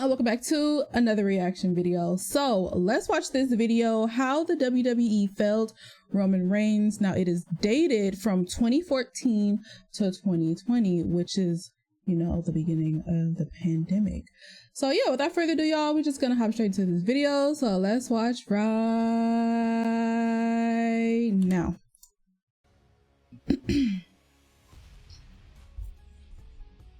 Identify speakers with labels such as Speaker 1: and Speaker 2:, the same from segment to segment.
Speaker 1: y'all, welcome back to another reaction video. So let's watch this video, how the WWE failed Roman Reigns. Now it is dated from 2014 to 2020, which is, you know, the beginning of the pandemic. So yeah, without further ado, y'all, we're just gonna hop straight into this video. So let's watch right now.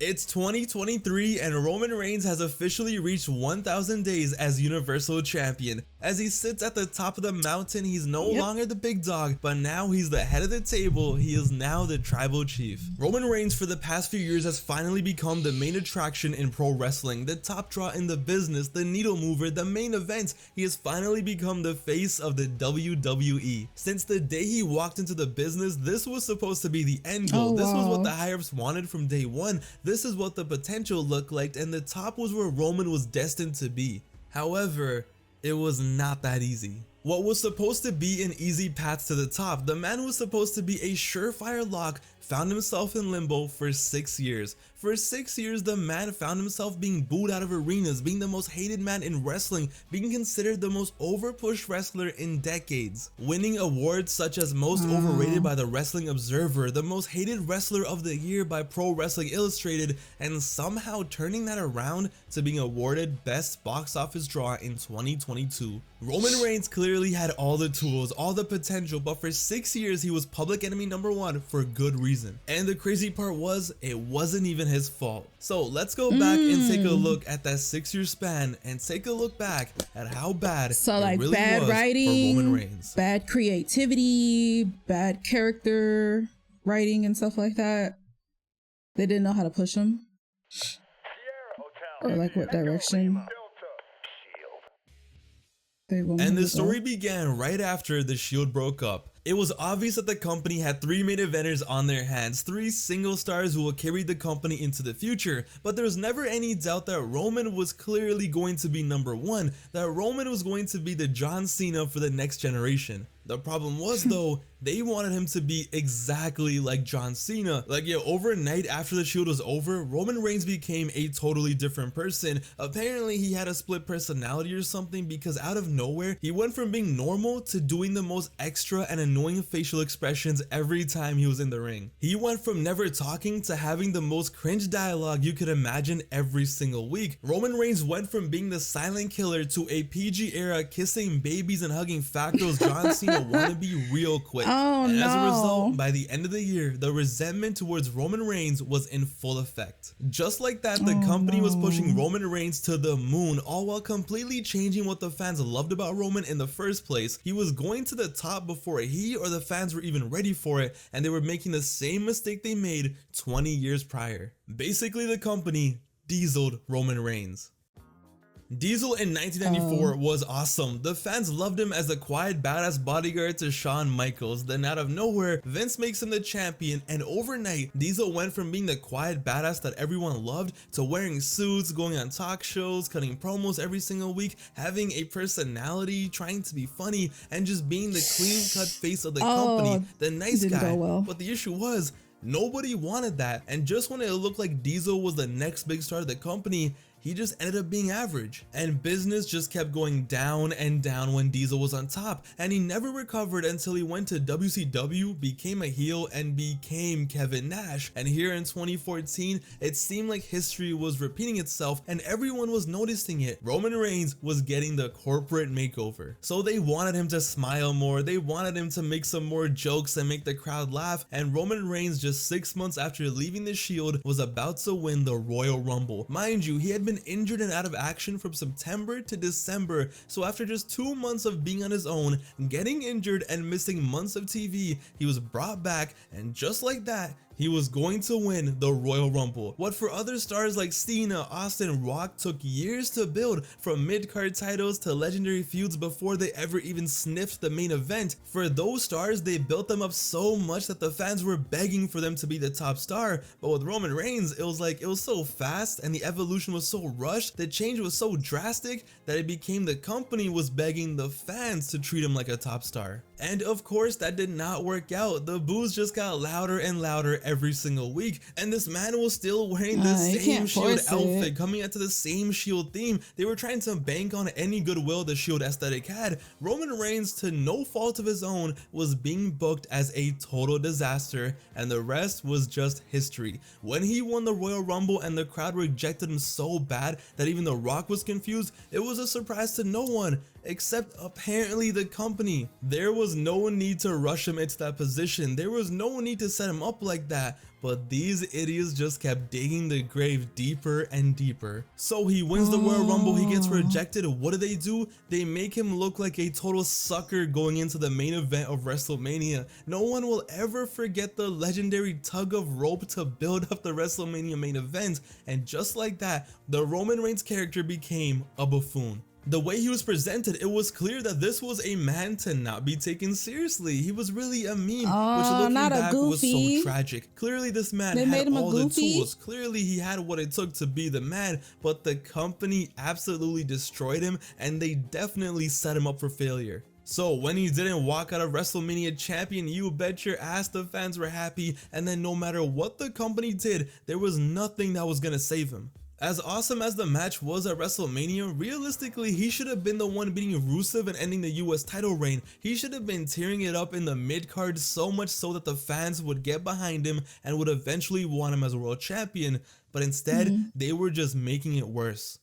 Speaker 2: It's 2023 and Roman Reigns has officially reached 1,000 days as Universal Champion. As he sits at the top of the mountain, he's no longer the big dog, but now he's the head of the table. He is now the tribal chief. Roman Reigns for the past few years has finally become the main attraction in pro wrestling, the top draw in the business, the needle mover, the main event. He has finally become the face of the WWE. Since the day he walked into the business, this was supposed to be the end goal. This was what the higher-ups wanted from day one. This is what the potential looked like, and the top was where Roman was destined to be. However, it was not that easy. What was supposed to be an easy path to the top, the man was supposed to be a surefire lock, found himself in limbo for 6 years. For 6 years, the man found himself being booed out of arenas, being the most hated man in wrestling, being considered the most overpushed wrestler in decades, winning awards such as most overrated by the Wrestling Observer, the most hated wrestler of the year by Pro Wrestling Illustrated, and somehow turning that around to being awarded best box office draw in 2022. Roman Reigns clearly had all the tools, all the potential, but for 6 years he was public enemy #1 for good reason. And the crazy part was, it wasn't even his fault. So let's go back and take a look at that 6-year span and take a look back at how bad it really
Speaker 1: bad
Speaker 2: was
Speaker 1: writing,
Speaker 2: for Roman Reigns.
Speaker 1: Bad creativity, bad character writing and stuff like that. They didn't know how to push him, or like what direction.
Speaker 2: And the story began right after the Shield broke up. It was obvious that the company had 3 main eventers on their hands, 3 single stars who will carry the company into the future, but there was never any doubt that Roman was clearly going to be #1, that Roman was going to be the John Cena for the next generation. The problem was though, they wanted him to be exactly like John Cena. Like, yeah, overnight after the Shield was over, Roman Reigns became a totally different person. Apparently he had a split personality or something, because out of nowhere, he went from being normal to doing the most extra and annoying facial expressions every time he was in the ring. He went from never talking to having the most cringe dialogue you could imagine every single week. Roman Reigns went from being the silent killer to a PG era kissing babies and hugging fat girls John Cena wannabe real quick. And as a result, by the end of the year, the resentment towards Roman Reigns was in full effect. Just like that, the company was pushing Roman Reigns to the moon, all while completely changing what the fans loved about Roman in the first place. He was going to the top before he or the fans were even ready for it, and they were making the same mistake they made 20 years prior. Basically, the company dieseled Roman Reigns. Diesel in 1994 was awesome. The fans loved him as the quiet badass bodyguard to Shawn Michaels. Then out of nowhere, Vince makes him the champion, and overnight, Diesel went from being the quiet badass that everyone loved to wearing suits, going on talk shows, cutting promos every single week, having a personality, trying to be funny, and just being the clean-cut face of the company, the nice guy. But the issue was, nobody wanted that, and just when it looked like Diesel was the next big star of the company, he just ended up being average, and business just kept going down and down when Diesel was on top, and he never recovered until he went to WCW, became a heel, and became Kevin Nash. And here in 2014, it seemed like history was repeating itself and everyone was noticing it. Roman Reigns was getting the corporate makeover. So they wanted him to smile more, they wanted him to make some more jokes and make the crowd laugh, and Roman Reigns, just 6 months after leaving the Shield, was about to win the Royal Rumble. Mind you, he had been injured and out of action from September to December, so after just 2 months of being on his own, getting injured and missing months of TV, he was brought back, and just like that, he was going to win the Royal Rumble. What for other stars like Cena, Austin, Rock took years to build, from mid-card titles to legendary feuds before they ever even sniffed the main event, for those stars, they built them up so much that the fans were begging for them to be the top star. But with Roman Reigns, it was so fast and the evolution was so rushed, the change was so drastic that it became the company was begging the fans to treat him like a top star. And of course, that did not work out. The boos just got louder and louder every single week, and this man was still wearing the same Shield outfit, coming out to the same Shield theme. They were trying to bank on any goodwill the Shield aesthetic had. Roman Reigns, to no fault of his own, was being booked as a total disaster, and the rest was just history. When he won the Royal Rumble and the crowd rejected him so bad that even The Rock was confused, it was a surprise to no one, except apparently the company. There was no need to rush him into that position. There was no need to set him up like that. But these idiots just kept digging the grave deeper and deeper. So he wins the Royal Rumble, he gets rejected. What do? They make him look like a total sucker going into the main event of WrestleMania. No one will ever forget the legendary tug of rope to build up the WrestleMania main event. And just like that, the Roman Reigns character became a buffoon. The way he was presented, it was clear that this was a man to not be taken seriously. He was really a meme, which looking back was so tragic. Clearly this man had all the tools. Clearly he had what it took to be the man, but the company absolutely destroyed him, and they definitely set him up for failure. So when he didn't walk out of WrestleMania champion, you bet your ass the fans were happy, and then no matter what the company did, there was nothing that was gonna save him. As awesome as the match was at WrestleMania, realistically he should have been the one beating Rusev and ending the US title reign. He should have been tearing it up in the mid-card, so much so that the fans would get behind him and would eventually want him as a world champion, but instead they were just making it worse.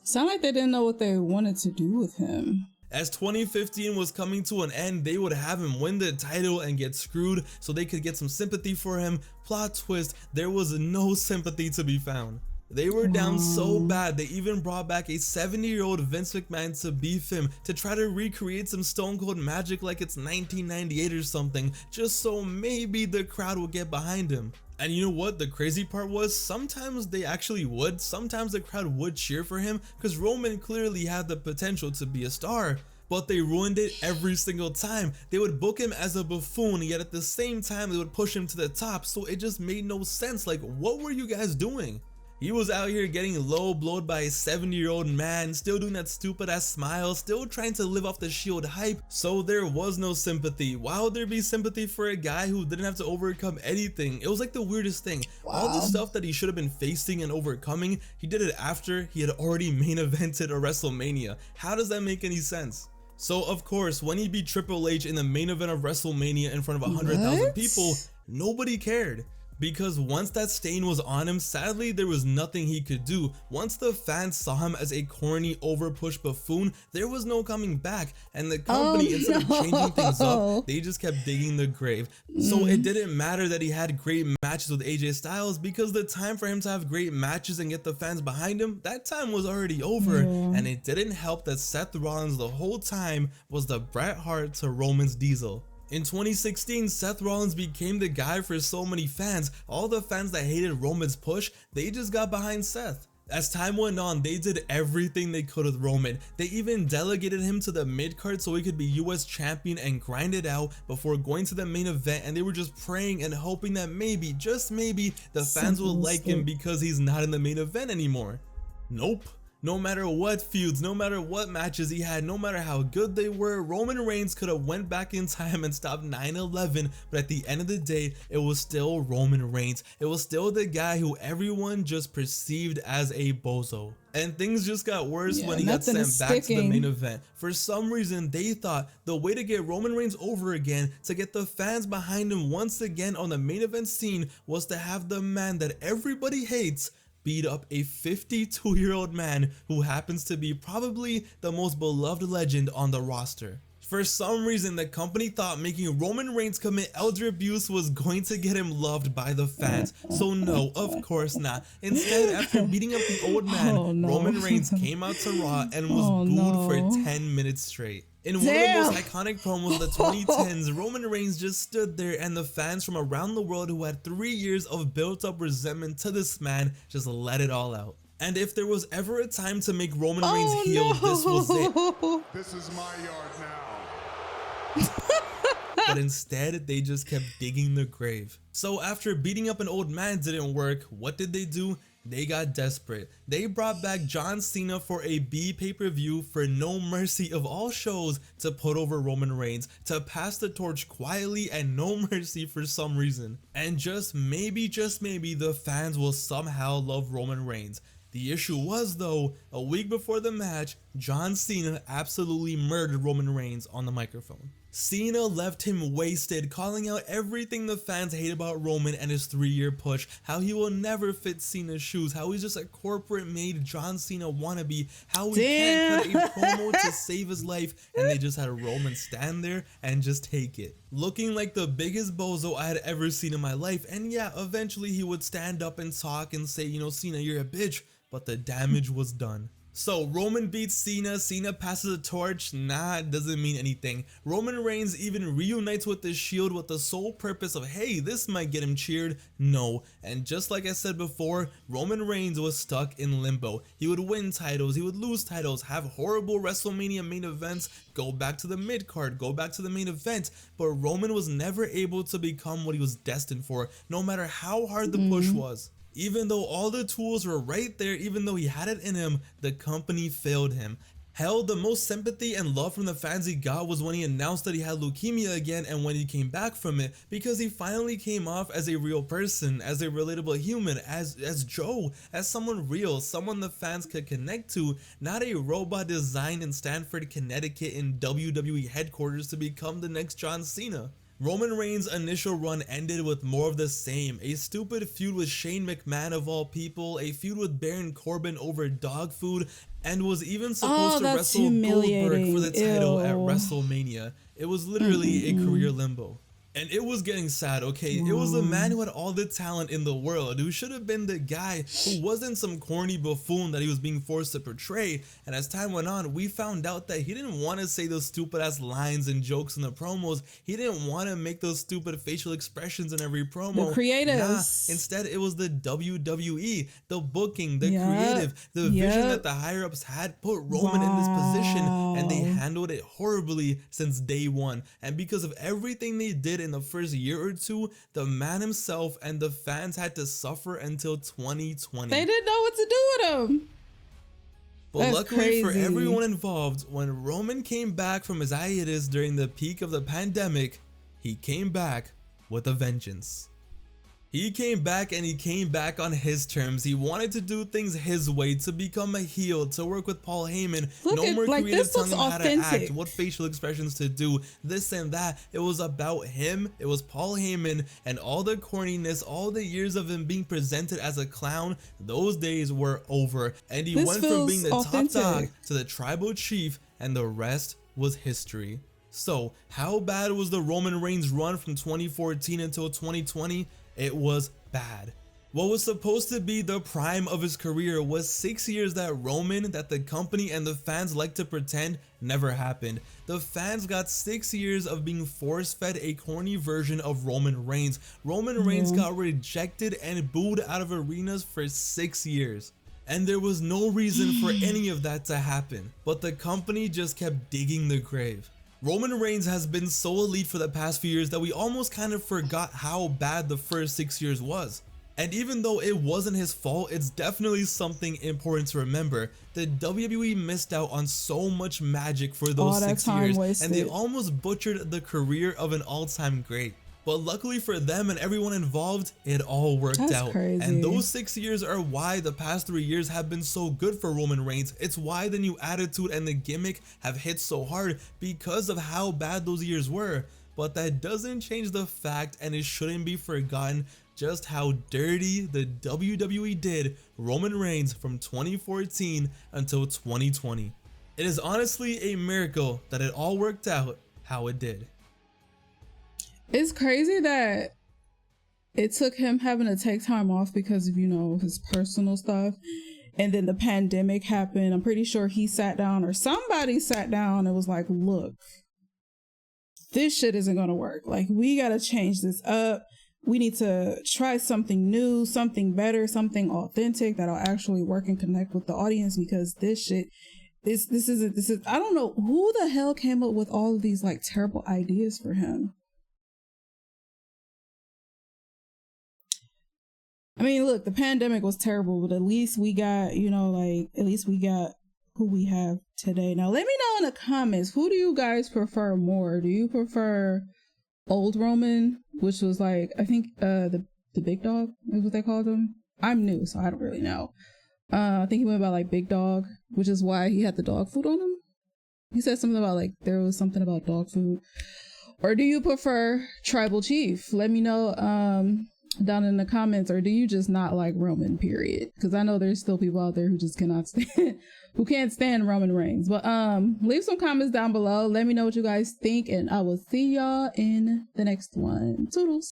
Speaker 1: Sound like they didn't know what they wanted to do with him.
Speaker 2: As 2015 was coming to an end, they would have him win the title and get screwed so they could get some sympathy for him. Plot twist, there was no sympathy to be found. They were down so bad, they even brought back a 70-year-old Vince McMahon to beef him, to try to recreate some Stone Cold magic like it's 1998 or something, just so maybe the crowd would get behind him. And you know what the crazy part was? Sometimes they actually would. Sometimes the crowd would cheer for him because Roman clearly had the potential to be a star. But they ruined it every single time. They would book him as a buffoon, yet at the same time they would push him to the top. So it just made no sense. Like, what were you guys doing? He was out here getting low blowed by a 70-year-old man, still doing that stupid ass smile, still trying to live off the Shield hype, so there was no sympathy. Why would there be sympathy for a guy who didn't have to overcome anything? It was like the weirdest thing. All the stuff that he should have been facing and overcoming, he did it after he had already main evented a WrestleMania. How does that make any sense? So of course, when he beat Triple H in the main event of WrestleMania in front of 100,000 people, nobody cared. Because once that stain was on him, sadly there was nothing he could do. Once the fans saw him as a corny, over-pushed buffoon, there was no coming back, and the company, instead of changing things up, they just kept digging the grave. So it didn't matter that he had great matches with AJ Styles, because the time for him to have great matches and get the fans behind him, that time was already over. And it didn't help that Seth Rollins the whole time was the Bret Hart to Roman's Diesel. In 2016, Seth Rollins became the guy for so many fans. All the fans that hated Roman's push, they just got behind Seth. As time went on, they did everything they could with Roman. They even delegated him to the mid-card so he could be US champion and grind it out before going to the main event, and they were just praying and hoping that maybe, just maybe, the fans will like him because he's not in the main event anymore. Nope. No matter what feuds, no matter what matches he had, no matter how good they were, Roman Reigns could have went back in time and stopped 9/11, but at the end of the day, it was still Roman Reigns. It was still the guy who everyone just perceived as a bozo. And things just got worse when he got sent back to the main event. For some reason, they thought the way to get Roman Reigns over again, to get the fans behind him once again on the main event scene, was to have the man that everybody hates beat up a 52-year-old man who happens to be probably the most beloved legend on the roster. For some reason, the company thought making Roman Reigns commit elder abuse was going to get him loved by the fans. So no, of course not. Instead, after beating up the old man, Roman Reigns came out to Raw and was booed for 10 minutes straight. In one of the most iconic promos of the 2010s, Roman Reigns just stood there, and the fans from around the world who had 3 years of built-up resentment to this man just let it all out. And if there was ever a time to make Roman Reigns heel, this was it.
Speaker 3: This is my yard now.
Speaker 2: But instead, they just kept digging the grave. So after beating up an old man didn't work, what did they do? They got desperate. They brought back John Cena for a B pay-per-view for No Mercy of all shows to put over Roman Reigns, to pass the torch quietly and No Mercy for some reason. And just maybe, the fans will somehow love Roman Reigns. The issue was though, a week before the match, John Cena absolutely murdered Roman Reigns on the microphone. Cena left him wasted, calling out everything the fans hate about Roman and his 3-year push, how he will never fit Cena's shoes, how he's just a corporate made John Cena wannabe, how he can't cut a promo to save his life, and they just had Roman stand there and just take it. Looking like the biggest bozo I had ever seen in my life, and yeah, eventually he would stand up and talk and say, you know, Cena, you're a bitch, but the damage was done. So Roman beats Cena, Cena passes the torch, nah, it doesn't mean anything. Roman Reigns even reunites with the Shield with the sole purpose of, hey, this might get him cheered. No, and just like I said before, Roman Reigns was stuck in limbo. He would win titles, he would lose titles, have horrible WrestleMania main events, go back to the mid-card, go back to the main event, but Roman was never able to become what he was destined for, no matter how hard the push was. Even though all the tools were right there, even though he had it in him, the company failed him. Hell, the most sympathy and love from the fans he got was when he announced that he had leukemia again and when he came back from it, because he finally came off as a real person, as a relatable human, as Joe, as someone real, someone the fans could connect to, not a robot designed in Stamford, Connecticut in WWE headquarters to become the next John Cena. Roman Reigns' initial run ended with more of the same, a stupid feud with Shane McMahon of all people, a feud with Baron Corbin over dog food, and was even supposed to wrestle Goldberg for the title at WrestleMania. It was literally a career limbo. And it was getting sad, okay? It was the man who had all the talent in the world, who should have been the guy who wasn't some corny buffoon that he was being forced to portray. And as time went on, we found out that he didn't want to say those stupid ass lines and jokes in the promos. He didn't want to make those stupid facial expressions in every promo.
Speaker 1: The creatives.
Speaker 2: Nah, instead, it was the WWE, the booking, the creative, the vision that the higher ups had put Roman in this position, and they handled it horribly since day one. And because of everything they did in the first year or two, the man himself and the fans had to suffer until 2020.
Speaker 1: They didn't know what to do with him.
Speaker 2: But that's luckily for everyone involved, when Roman came back from his hiatus during the peak of the pandemic, he came back with a vengeance. He came back, and he came back on his terms. He wanted to do things his way, to become a heel, to work with Paul Heyman. No more creative telling him how to act, what facial expressions to do, this and that. It was about him. It was Paul Heyman, and all the corniness, all the years of him being presented as a clown, those days were over. And he went from being the top dog to the tribal chief, and the rest was history. So, how bad was the Roman Reigns run from 2014 until 2020? It was bad. What was supposed to be the prime of his career was 6 years that Roman, that the company and the fans like to pretend never happened. The fans got 6 years of being force-fed a corny version of Roman Reigns. Roman Reigns got rejected and booed out of arenas for 6 years. And there was no reason for any of that to happen. But the company just kept digging the grave. Roman Reigns has been so elite for the past few years that we almost kind of forgot how bad the first 6 years was. And even though it wasn't his fault, it's definitely something important to remember. The WWE missed out on so much magic for those 6 years, and they almost butchered the career of an all-time great. But luckily for them and everyone involved, it all worked out. Crazy. And those 6 years are why the past 3 years have been so good for Roman Reigns. It's why the new attitude and the gimmick have hit so hard, because of how bad those years were. But that doesn't change the fact, and it shouldn't be forgotten, just how dirty the WWE did Roman Reigns from 2014 until 2020. It is honestly a miracle that it all worked out how it did.
Speaker 1: It's crazy that it took him having to take time off because of, you know, his personal stuff. And then the pandemic happened. I'm pretty sure he sat down, or somebody sat down and was like, look, this shit isn't going to work. Like, we got to change this up. We need to try something new, something better, something authentic that'll actually work and connect with the audience, because this shit, this is, I don't know who the hell came up with all of these like terrible ideas for him. I mean, look, the pandemic was terrible, but at least we got, you know, like, at least we got who we have today. Now, let me know in the comments, who do you guys prefer more? Do you prefer old Roman, which was like, I think the big dog is what they called him? I'm new, so I don't really know. I think he went by like Big Dog, which is why he had the dog food on him. He said something about like, there was something about dog food. Or do you prefer Tribal Chief? Let me know down in the comments. Or do you just not like Roman, period? Because I know there's still people out there who just cannot stand, who can't stand Roman Reigns. But leave some comments down below. Let me know what you guys think, and I will see y'all in the next one. Toodles.